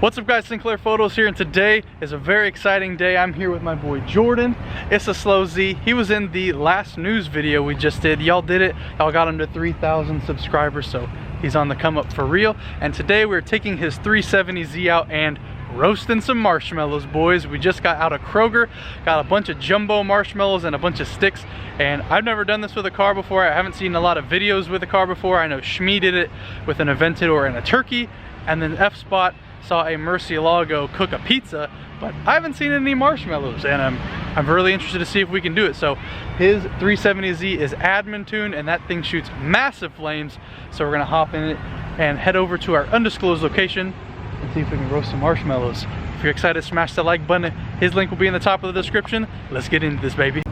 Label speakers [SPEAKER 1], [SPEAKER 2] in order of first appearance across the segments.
[SPEAKER 1] What's up guys, Sinclair Photos here, and today is a very exciting day. I'm here with my boy Jordan. It's a slow Z. He was in the last news video we just did. Y'all did it. Y'all got him to 3,000 subscribers, so he's on the come up for real. And today we're taking his 370Z out and roasting some marshmallows, boys. We just got out of Kroger, got a bunch of jumbo marshmallows and a bunch of sticks, and I've never done this with a car before. I haven't seen a lot of videos with a car before. I know Shmee did it with an Aventador and a turkey, and then F-Spot saw a Murcielago cook a pizza, but I haven't seen any marshmallows, and I'm really interested to see if we can do it. So his 370Z is admin tuned, and that thing shoots massive flames, so we're gonna hop in it and head over to our undisclosed location and see if we can roast some marshmallows. If you're excited, smash that like button. His link will be in the top of the description. Let's get into this, baby.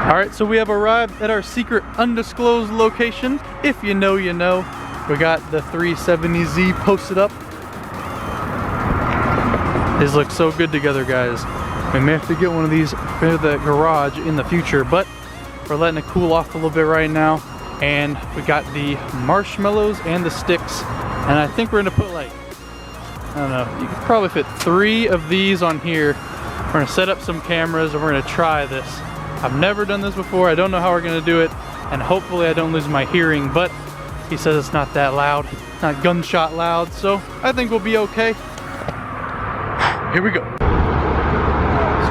[SPEAKER 1] Alright, so we have arrived at our secret undisclosed location. If you know, you know. We got the 370Z posted up. These look so good together, guys. We may have to get one of these for the garage in the future, but we're letting it cool off a little bit right now. And we got the marshmallows and the sticks. And I think we're gonna put like, I don't know, you could probably fit 3 of these on here. We're gonna set up some cameras and we're gonna try this. I've never done this before. I don't know how we're gonna do it, and hopefully I don't lose my hearing, but he says it's not that loud, not gunshot loud, so I think we'll be okay. Here we go. So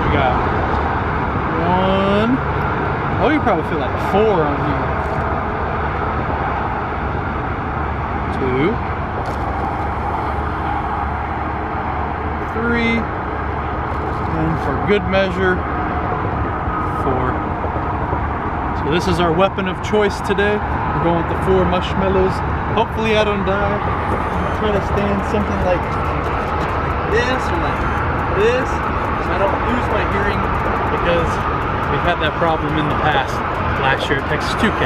[SPEAKER 1] we got 1, oh, you probably feel like 4 on here. 2, 3, and for good measure, 4. So this is our weapon of choice today. We're going with the 4 marshmallows. Hopefully I don't die. Try to stand something like this or like this, so I don't lose my hearing, because we've had that problem in the past last year at Texas 2K.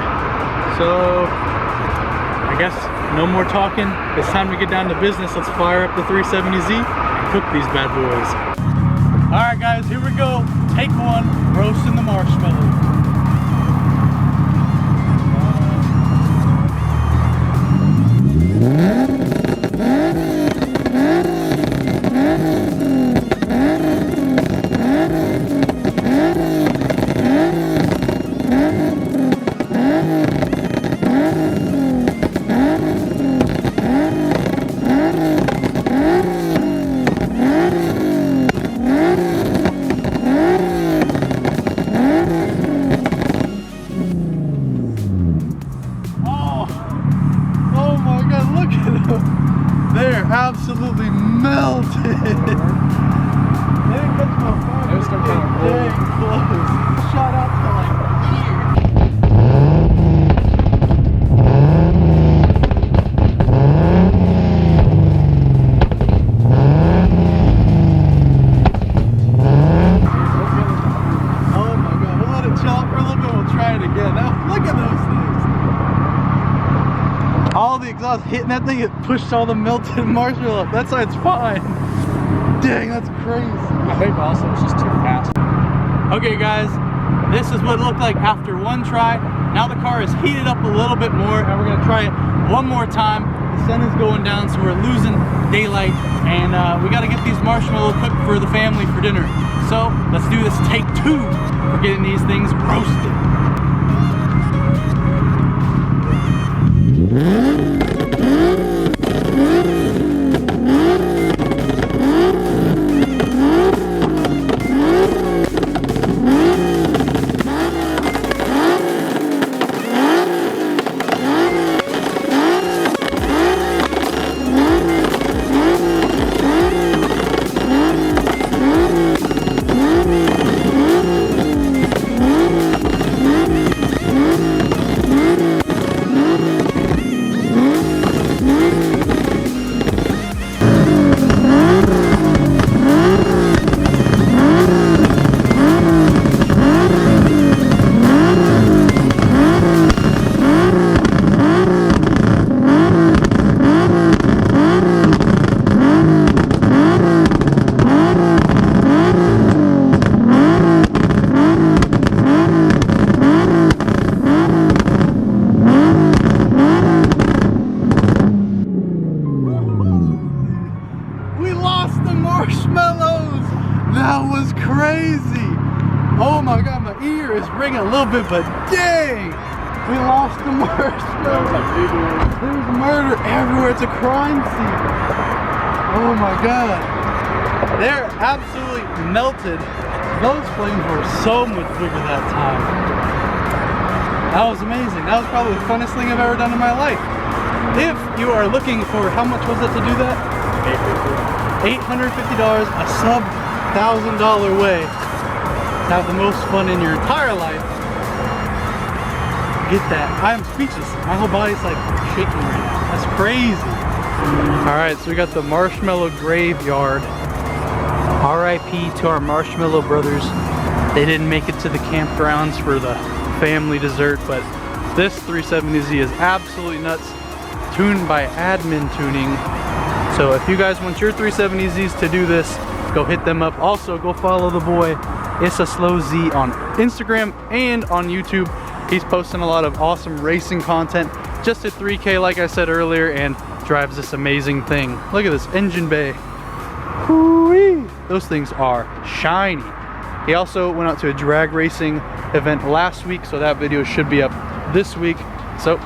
[SPEAKER 1] So I guess no more talking. It's time to get down to business. Let's fire up the 370Z and cook these bad boys. Alright guys, here we go. Take 1, roasting the marshmallows. They're absolutely melted. They didn't catch my fire. It was kind of dang close. Shot out to like here. Oh my god, we'll let it chill out for a little bit. We'll try it again. Now look at those things. All the exhaust hitting that thing, it pushed all the melted marshmallow up. That's why it's fine. Dang, that's crazy.
[SPEAKER 2] I think also it's just too fast.
[SPEAKER 1] Okay guys, this is what it looked like after 1 try. Now the car is heated up a little bit more, and we're gonna try it one more time. The sun is going down, so we're losing daylight, and we gotta get these marshmallows cooked for the family for dinner. So let's do this take 2 for getting these things roasted. lost the marshmallows. That was crazy. Oh my God, my ear is ringing a little bit, but dang, we lost the marshmallows. There's murder everywhere. It's a crime scene. Oh my God. They're absolutely melted. Those flames were so much bigger that time. That was amazing. That was probably the funnest thing I've ever done in my life. If you are looking for, how much was it to do that? $850, a sub $1,000 way to have the most fun in your entire life. Get that. I am speechless. My whole body's like shaking right now. That's crazy. Alright, so we got the marshmallow graveyard. RIP to our marshmallow brothers. They didn't make it to the campgrounds for the family dessert, but this 370Z is absolutely nuts. Tuned by Admin Tuning. So if you guys want your 370Zs to do this, go hit them up. Also, go follow the boy It's a Slow Z on Instagram and on YouTube. He's posting a lot of awesome racing content. Just hit 3K like I said earlier and drives this amazing thing. Look at this engine bay. Whoo-wee. Those things are shiny. He also went out to a drag racing event last week, so that video should be up this week. So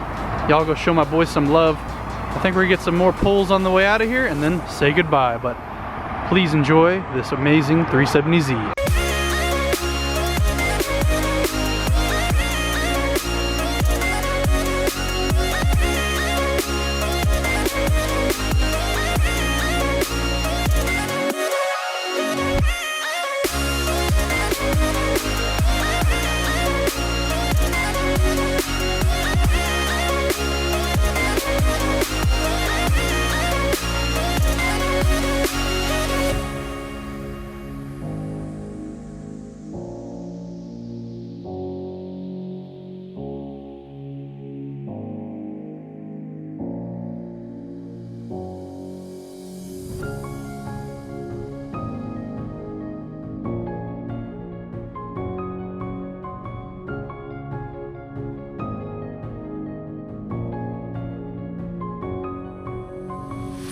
[SPEAKER 1] y'all go show my boy some love. I think we're gonna get some more pulls on the way out of here and then say goodbye, but please enjoy this amazing 370Z.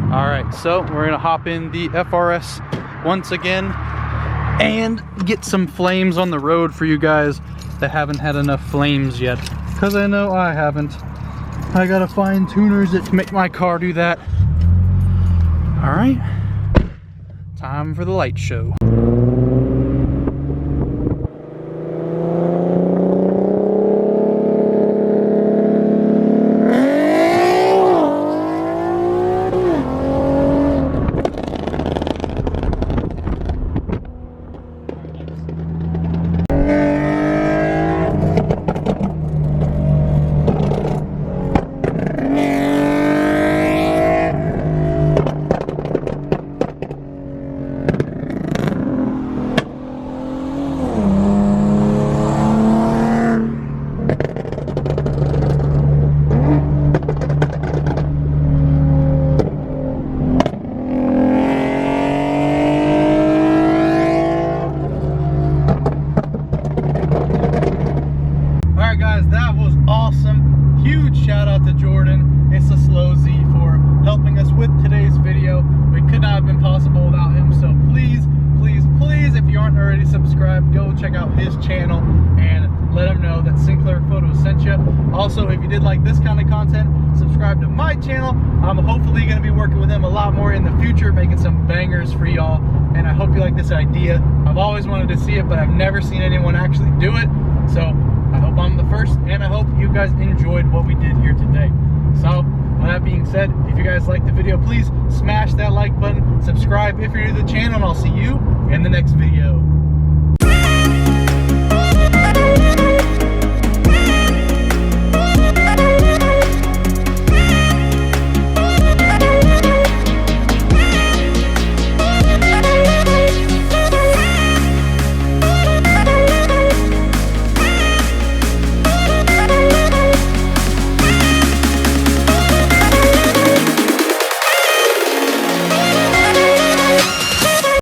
[SPEAKER 1] Alright, so we're gonna hop in the FRS once again and get some flames on the road for you guys that haven't had enough flames yet. Because I know I haven't. I gotta find tuners that make my car do that. Alright, time for the light show. Check out his channel and let him know that Sinclair Photos sent you. Also, if you did like this kind of content, subscribe to my channel. I'm hopefully going to be working with him a lot more in the future, making some bangers for y'all, and I hope you like this idea. I've always wanted to see it, but I've never seen anyone actually do it, so I hope I'm the first, and I hope you guys enjoyed what we did here today. So with that being said, if you guys liked the video, please smash that like button, subscribe if you're new to the channel, and I'll see you in the next video.